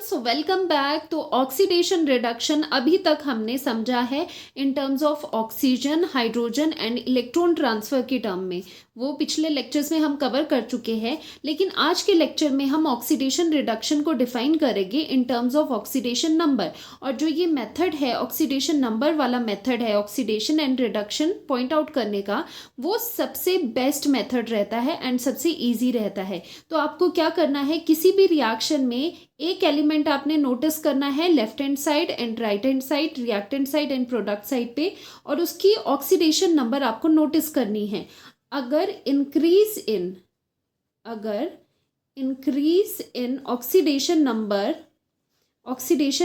So welcome back. तो oxidation reduction अभी तक हमने समझा है in terms of oxygen, hydrogen and electron transfer की टर्म में। वो पिछले लेक्चर्स में हम कवर कर चुके हैं, लेकिन आज के लेक्चर में हम ऑक्सीडेशन रिडक्शन को डिफाइन करेंगे in terms of oxidation number. और जो ये मेथड है, ऑक्सीडेशन नंबर वाला मेथड है oxidation and reduction point out करने का, वो सबसे बेस्ट मेथड रहता है एंड सबसे ईजी रहता है। तो आपको क्या करना है, किसी भी रिएक्शन में एक एलिमेंट आपने नोटिस करना है left hand side and right hand side, reactant side and product side पे, और उसकी ऑक्सीडेशन नंबर आपको नोटिस करनी है। अगर इंक्रीज इन ऑक्सीडेशन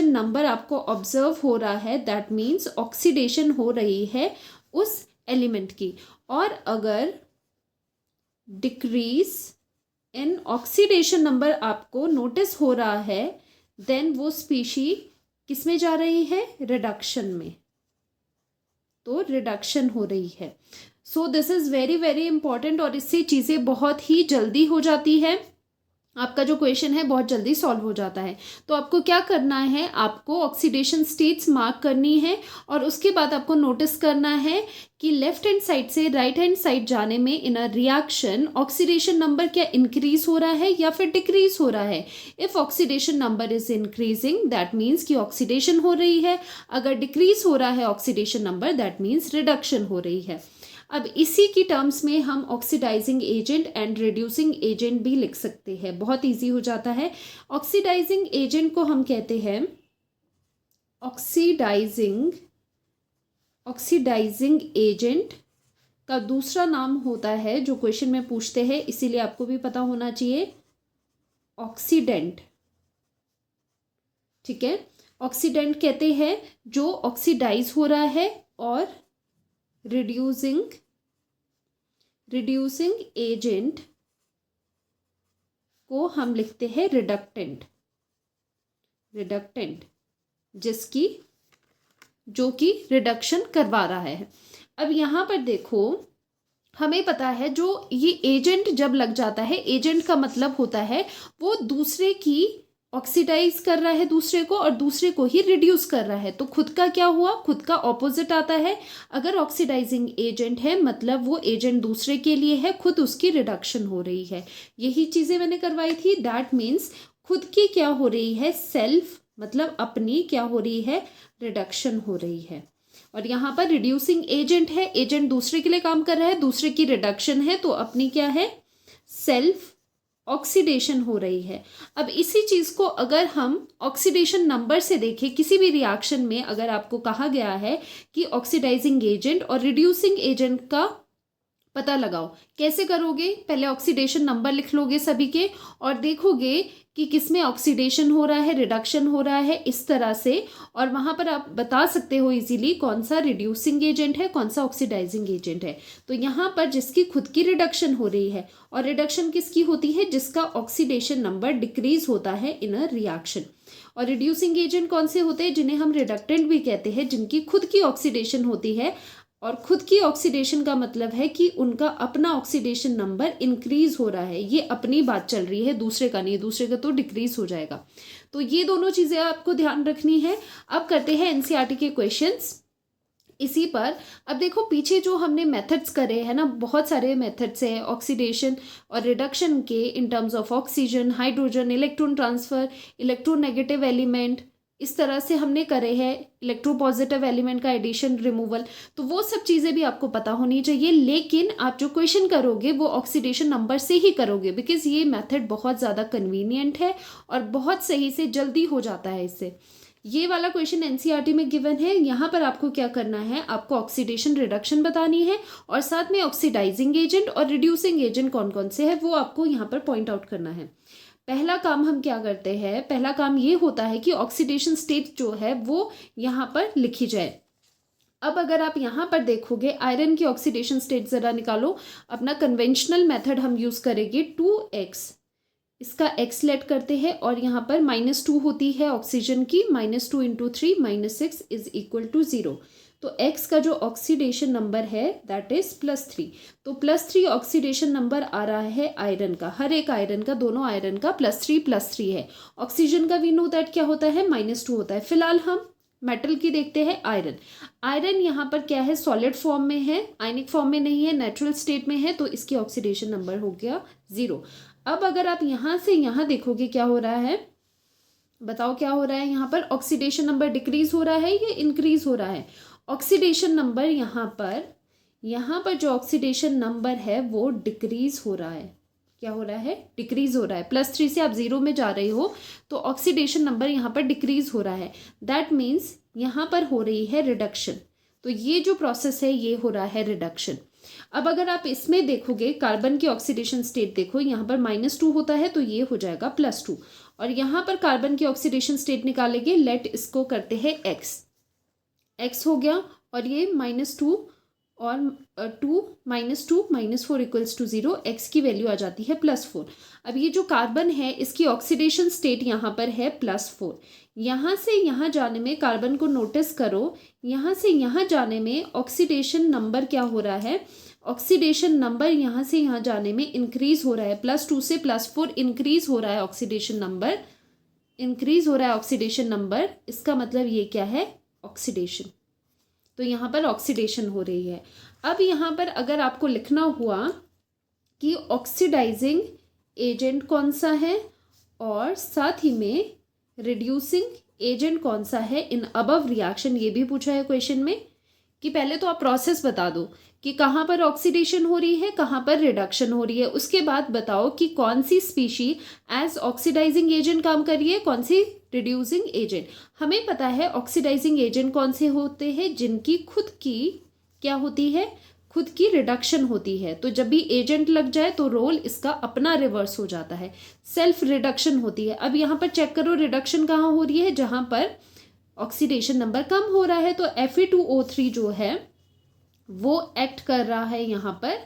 नंबर आपको ऑब्जर्व हो रहा है, दैट मीन्स ऑक्सीडेशन हो रही है उस एलिमेंट की। और अगर डिक्रीज इन ऑक्सीडेशन नंबर आपको नोटिस हो रहा है, देन वो स्पीशी किस में जा रही है, रिडक्शन में। तो रिडक्शन हो रही है। So this is very very important, और इससे चीज़ें बहुत ही जल्दी हो जाती है। आपका जो क्वेश्चन है बहुत जल्दी सॉल्व हो जाता है। तो आपको क्या करना है, आपको ऑक्सीडेशन स्टेट्स मार्क करनी है, और उसके बाद आपको नोटिस करना है कि लेफ्ट हैंड साइड से राइट हैंड साइड जाने में in a reaction oxidation number क्या इंक्रीज हो रहा है या फिर डिक्रीज हो रहा है। If oxidation number is increasing, that means कि ऑक्सीडेशन हो रही है। अगर डिक्रीज हो रहा है oxidation number, that means reduction हो रही है। अब इसी की टर्म्स में हम oxidising agent and reducing agent भी लिख सकते हैं, बहुत इजी हो जाता है। ऑक्सीडाइजिंग एजेंट को हम कहते हैं ऑक्सीडाइजिंग एजेंट का दूसरा नाम होता है, जो क्वेश्चन में पूछते हैं, इसीलिए आपको भी पता होना चाहिए, ऑक्सीडेंट। ठीक है, ऑक्सीडेंट कहते हैं जो ऑक्सीडाइज हो रहा है, और रिड्यूसिंग एजेंट को हम लिखते हैं रिडक्टेंट, जो कि रिडक्शन करवा रहा है। अब यहाँ पर देखो, हमें पता है जो ये एजेंट जब लग जाता है, एजेंट का मतलब होता है वो दूसरे की ऑक्सीडाइज कर रहा है दूसरे को, और दूसरे को ही रिड्यूस कर रहा है। तो खुद का क्या हुआ, खुद का ऑपोजिट आता है। अगर ऑक्सीडाइजिंग एजेंट है, मतलब वो एजेंट दूसरे के लिए है, खुद उसकी रिडक्शन हो रही है। यही चीजें मैंने करवाई थी। दैट मीन्स खुद की क्या हो रही है, सेल्फ मतलब अपनी क्या हो रही है, रिडक्शन हो रही है। और यहाँ पर रिड्यूसिंग एजेंट है, एजेंट दूसरे के लिए काम कर रहा है, दूसरे की रिडक्शन है, तो अपनी क्या है, सेल्फ ऑक्सीडेशन हो रही है। अब इसी चीज को अगर हम ऑक्सीडेशन नंबर से देखें, किसी भी रिएक्शन में अगर आपको कहा गया है कि ऑक्सीडाइजिंग एजेंट और रिड्यूसिंग एजेंट का पता लगाओ, कैसे करोगे, पहले ऑक्सीडेशन नंबर लिख लोगे सभी के, और देखोगे कि किसमें ऑक्सीडेशन हो रहा है, रिडक्शन हो रहा है, इस तरह से। और वहां पर आप बता सकते हो इजीली कौन सा रिड्यूसिंग एजेंट है, कौन सा ऑक्सीडाइजिंग एजेंट है। तो यहाँ पर जिसकी खुद की रिडक्शन हो रही है, और रिडक्शन किसकी होती है, जिसका ऑक्सीडेशन नंबर डिक्रीज होता है इन अ रिएक्शन। और रिड्यूसिंग एजेंट कौन से होते हैं, जिन्हें हम रिडक्टेंट भी कहते हैं, जिनकी खुद की ऑक्सीडेशन होती है। और खुद की ऑक्सीडेशन का मतलब है कि उनका अपना ऑक्सीडेशन नंबर इंक्रीज हो रहा है। ये अपनी बात चल रही है, दूसरे का नहीं, दूसरे का तो डिक्रीज हो जाएगा। तो ये दोनों चीजें आपको ध्यान रखनी है। अब करते हैं एनसीईआरटी के क्वेश्चंस इसी पर। अब देखो, पीछे जो हमने मेथड्स करे हैं ना, बहुत सारे मेथड्स हैं ऑक्सीडेशन और रिडक्शन के, in terms of oxygen, hydrogen, electron transfer, electronegative element, इस तरह से हमने करे हैं, इलेक्ट्रोपॉजिटिव एलिमेंट का एडिशन, रिमूवल। तो वो सब चीज़ें भी आपको पता होनी चाहिए, लेकिन आप जो क्वेश्चन करोगे वो ऑक्सीडेशन नंबर से ही करोगे, बिकॉज ये मेथड बहुत ज़्यादा कन्वीनियंट है और बहुत सही से जल्दी हो जाता है इससे। ये वाला क्वेश्चन एनसीईआरटी में गिवन है। यहाँ पर आपको क्या करना है, आपको ऑक्सीडेशन रिडक्शन बतानी है, और साथ में ऑक्सीडाइजिंग एजेंट और रिड्यूसिंग एजेंट कौन कौन से हैं वो आपको यहाँ पर पॉइंट आउट करना है। पहला काम हम क्या करते हैं, पहला काम ये होता है कि ऑक्सीडेशन स्टेट जो है वो यहाँ पर लिखी जाए। अब अगर आप यहाँ पर देखोगे, आयरन की ऑक्सीडेशन स्टेट जरा निकालो। अपना कन्वेंशनल मेथड हम यूज करेंगे 2x, इसका x लेट करते हैं, और यहाँ पर -2 होती है ऑक्सीजन की, -2 × 3 -6 इज इक्वल टू 0। तो X का जो ऑक्सीडेशन नंबर है दैट इज +3। तो +3 ऑक्सीडेशन नंबर आ रहा है आयरन का, हर एक आयरन का, दोनों आयरन का +3 है। ऑक्सीजन का वी नो दैट क्या होता है, -2 होता है। फिलहाल हम मेटल की देखते हैं, आयरन। आयरन यहाँ पर क्या है, सॉलिड फॉर्म में है, आयनिक फॉर्म में नहीं है, नेचुरल स्टेट में है, तो इसकी ऑक्सीडेशन नंबर हो गया 0। अब अगर आप यहाँ से यहाँ देखोगे क्या हो रहा है, बताओ क्या हो रहा है, यहाँ पर ऑक्सीडेशन नंबर डिक्रीज हो रहा है या इंक्रीज हो रहा है। ऑक्सीडेशन नंबर यहाँ पर जो ऑक्सीडेशन नंबर है वो डिक्रीज हो रहा है। क्या हो रहा है, डिक्रीज हो रहा है। +3 से आप 0 में जा रहे हो तो ऑक्सीडेशन नंबर यहाँ पर डिक्रीज हो रहा है। दैट मीन्स यहाँ पर हो रही है रिडक्शन। तो ये जो प्रोसेस है ये हो रहा है रिडक्शन। अब अगर आप इसमें देखोगे, कार्बन की ऑक्सीडेशन स्टेट देखो, यहाँ पर -2 होता है तो ये हो जाएगा +2, और यहाँ पर कार्बन की ऑक्सीडेशन स्टेट निकालेंगे, लेट इसको करते हैं x हो गया, और ये -2 और 2 -4 = 0, x की वैल्यू आ जाती है +4। अब ये जो कार्बन है इसकी ऑक्सीडेशन स्टेट यहाँ पर है +4। यहाँ से यहाँ जाने में, कार्बन को नोटिस करो, यहाँ से यहाँ जाने में ऑक्सीडेशन नंबर क्या हो रहा है, ऑक्सीडेशन नंबर यहाँ से यहाँ जाने में इंक्रीज हो रहा है। +2 से +4 इंक्रीज हो रहा है ऑक्सीडेशन नंबर, इंक्रीज हो रहा है ऑक्सीडेशन नंबर। इसका मतलब ये क्या है, ऑक्सीडेशन। तो यहाँ पर ऑक्सीडेशन हो रही है। अब यहाँ पर अगर आपको लिखना हुआ कि ऑक्सीडाइजिंग एजेंट कौन सा है और साथ ही में रिड्यूसिंग एजेंट कौन सा है इन अबव रिएक्शन, ये भी पूछा है क्वेश्चन में, कि पहले तो आप प्रोसेस बता दो कि कहाँ पर ऑक्सीडेशन हो रही है, कहाँ पर रिडक्शन हो रही है। उसके बाद बताओ कि कौन सी स्पीशी एज ऑक्सीडाइजिंग एजेंट काम कर रही है, कौन सी रिड्यूसिंग एजेंट। हमें पता है ऑक्सीडाइजिंग एजेंट कौन से होते हैं, जिनकी खुद की क्या होती है, खुद की रिडक्शन होती है। तो जब भी एजेंट लग जाए तो रोल इसका अपना रिवर्स हो जाता है, सेल्फ रिडक्शन होती है। अब यहाँ पर चेक करो रिडक्शन कहाँ हो रही है, जहाँ पर ऑक्सीडेशन नंबर कम हो रहा है। तो Fe2O3 जो है वो एक्ट कर रहा है यहाँ पर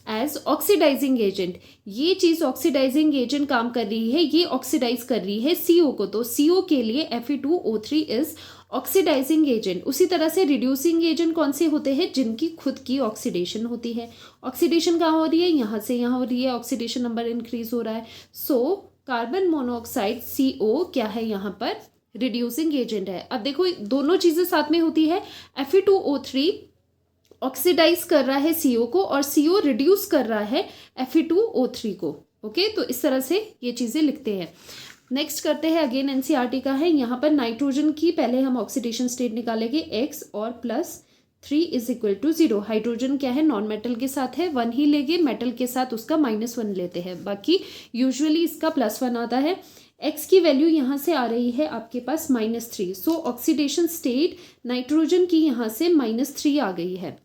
एज ऑक्सीडाइजिंग एजेंट। ये चीज़ ऑक्सीडाइजिंग एजेंट काम कर रही है, ये ऑक्सीडाइज कर रही है CO को, तो CO के लिए Fe2O3 इज ऑक्सीडाइजिंग एजेंट। उसी तरह से रिड्यूसिंग एजेंट कौन से होते हैं, जिनकी खुद की ऑक्सीडेशन होती है। ऑक्सीडेशन कहाँ हो रही है, यहाँ से यहाँ हो रही है, ऑक्सीडेशन नंबर इंक्रीज हो रहा है। सो कार्बन मोनोऑक्साइड CO क्या है, यहाँ पर रिड्यूसिंग एजेंट है। अब देखो दोनों चीज़ें साथ में होती है, Fe2O3 ऑक्सीडाइज कर रहा है CO को और CO रिड्यूस कर रहा है Fe2O3 को। ओके, तो इस तरह से ये चीज़ें लिखते हैं। नेक्स्ट करते हैं, अगेन NCERT का है। यहाँ पर नाइट्रोजन की पहले हम ऑक्सीडेशन स्टेट निकालेंगे, x और +3 = 0। हाइड्रोजन क्या है, नॉन मेटल के साथ है, 1 ही लेंगे, मेटल के साथ उसका -1 लेते हैं, बाकी यूजुअली इसका +1 आता है। x की वैल्यू यहाँ से आ रही है आपके पास -3। सो ऑक्सीडेशन स्टेट नाइट्रोजन की यहाँ से -3 आ गई है।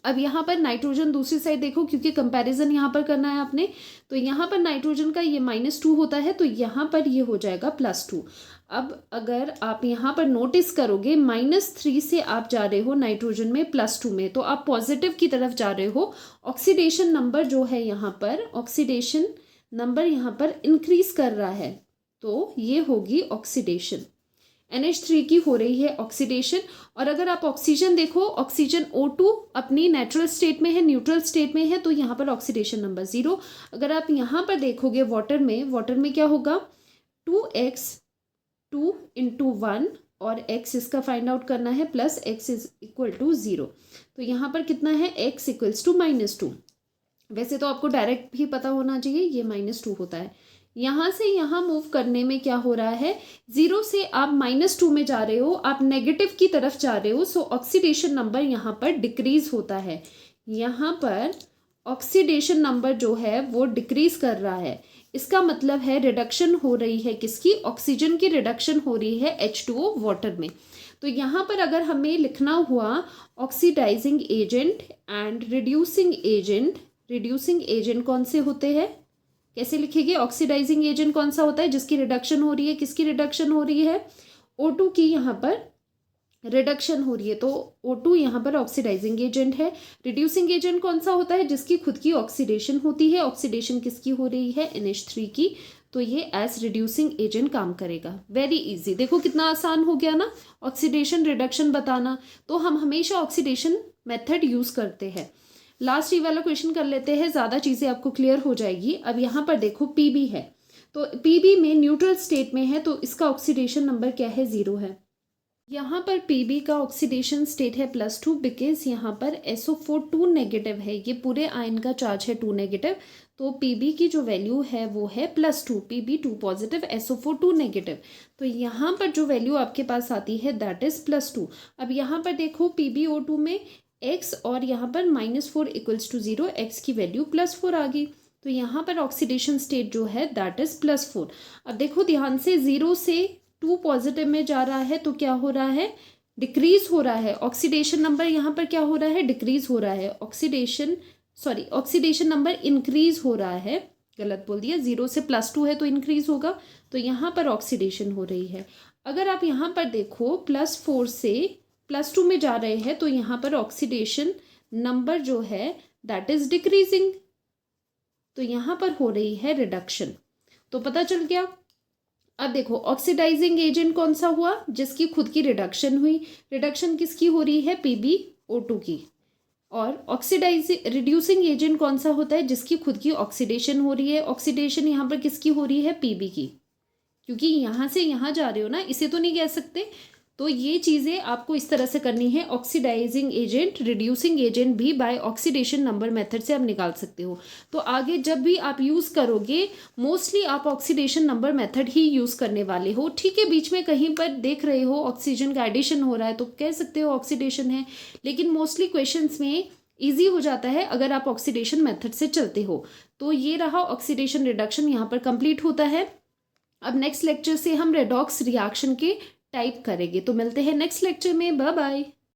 अब यहाँ पर नाइट्रोजन दूसरी साइड देखो, क्योंकि कंपैरिजन यहाँ पर करना है आपने, तो यहाँ पर नाइट्रोजन का ये -2 होता है, तो यहाँ पर ये हो जाएगा +2। अब अगर आप यहाँ पर नोटिस करोगे, -3 से आप जा रहे हो नाइट्रोजन में +2 में, तो आप पॉजिटिव की तरफ जा रहे हो। ऑक्सीडेशन नंबर जो है यहाँ पर, ऑक्सीडेशन नंबर यहाँ पर इंक्रीज कर रहा है, तो ये होगी ऑक्सीडेशन। NH3 की हो रही है ऑक्सीडेशन। और अगर आप ऑक्सीजन देखो, ऑक्सीजन O2 अपनी नेचुरल स्टेट में है, न्यूट्रल स्टेट में है, तो यहाँ पर ऑक्सीडेशन नंबर 0। अगर आप यहाँ पर देखोगे वाटर में क्या होगा, 2x 2 × 1 और x इसका फाइंड आउट करना है, +x = 0। तो यहाँ पर कितना है, x = -2। वैसे तो आपको डायरेक्ट भी पता होना चाहिए, ये -2 होता है। यहाँ से यहाँ मूव करने में क्या हो रहा है, 0 से आप -2 में जा रहे हो, आप नेगेटिव की तरफ जा रहे हो। सो ऑक्सीडेशन नंबर यहाँ पर डिक्रीज होता है, यहाँ पर ऑक्सीडेशन नंबर जो है वो डिक्रीज कर रहा है। इसका मतलब है रिडक्शन हो रही है किसकी, ऑक्सीजन की रिडक्शन हो रही है H2O वाटर में। तो यहाँ पर अगर हमें लिखना हुआ oxidising agent and reducing agent कौन से होते हैं, कैसे लिखेंगे, ऑक्सीडाइजिंग एजेंट कौन सा होता है, जिसकी रिडक्शन हो रही है, किसकी रिडक्शन हो रही है, O2 की यहाँ पर रिडक्शन हो रही है, तो O2 यहाँ पर ऑक्सीडाइजिंग एजेंट है। रिड्यूसिंग एजेंट कौन सा होता है, जिसकी खुद की ऑक्सीडेशन होती है। ऑक्सीडेशन किसकी हो रही है, NH3 की, तो ये एज रिड्यूसिंग एजेंट काम करेगा। वेरी इजी, देखो कितना आसान हो गया ना ऑक्सीडेशन रिडक्शन बताना। तो हम हमेशा ऑक्सीडेशन मेथड यूज करते हैं। लास्ट ये वाला क्वेश्चन कर लेते हैं, ज़्यादा चीज़ें आपको क्लियर हो जाएगी। अब यहाँ पर देखो पीबी है, तो पीबी में न्यूट्रल स्टेट में है, तो इसका ऑक्सीडेशन नंबर क्या है, 0 है। यहाँ पर पीबी का ऑक्सीडेशन स्टेट है +2 बिकॉज यहाँ पर SO4 2 नेगेटिव है, ये पूरे आयन का चार्ज है 2 नेगेटिव, तो पीबी की जो वैल्यू है वो है +2, पीबी 2 पॉजिटिव SO4 2 नेगेटिव। तो यहाँ पर जो वैल्यू आपके पास आती है दैट इज +2। अब यहाँ पर देखो PbO2 में x और यहाँ पर -4 = 0, x की वैल्यू +4 आ गई, तो यहाँ पर ऑक्सीडेशन स्टेट जो है दैट इज +4। अब देखो ध्यान से, 0 से 2 पॉजिटिव में जा रहा है तो क्या हो रहा है, डिक्रीज हो रहा है। ऑक्सीडेशन नंबर यहाँ पर क्या हो रहा है, डिक्रीज हो रहा है। ऑक्सीडेशन नंबर इंक्रीज हो रहा है, गलत बोल दिया, 0 से +2 है तो इंक्रीज होगा, तो यहाँ पर ऑक्सीडेशन हो रही है। अगर आप यहाँ पर देखो +4 से +2 में जा रहे हैं तो यहाँ पर ऑक्सीडेशन नंबर जो है दैट इज डिक्रीजिंग, तो यहाँ पर हो रही है रिडक्शन। तो पता चल गया। अब देखो ऑक्सीडाइजिंग एजेंट कौन सा हुआ, जिसकी खुद की रिडक्शन हुई। रिडक्शन किसकी हो रही है, PbO2 की। और रिड्यूसिंग एजेंट कौन सा होता है, जिसकी खुद की ऑक्सीडेशन हो रही है। ऑक्सीडेशन यहाँ पर किसकी हो रही है, Pb की, क्योंकि यहाँ से यहाँ जा रहे हो ना, इसे तो नहीं कह सकते। तो ये चीज़ें आपको इस तरह से करनी है। ऑक्सीडाइजिंग एजेंट, रिड्यूसिंग एजेंट भी बाय ऑक्सीडेशन नंबर मेथड से आप निकाल सकते हो। तो आगे जब भी आप यूज़ करोगे मोस्टली आप ऑक्सीडेशन नंबर मेथड ही यूज़ करने वाले हो। ठीक है, बीच में कहीं पर देख रहे हो ऑक्सीजन का एडिशन हो रहा है तो कह सकते हो ऑक्सीडेशन है, लेकिन मोस्टली क्वेश्चंस में ईजी हो जाता है अगर आप ऑक्सीडेशन मेथड से चलते हो। तो ये रहा ऑक्सीडेशन रिडक्शन, यहाँ पर कंप्लीट होता है। अब नेक्स्ट लेक्चर से हम रेडॉक्स रिएक्शन के टाइप करेंगे। तो मिलते हैं नेक्स्ट लेक्चर में, बाय बाय।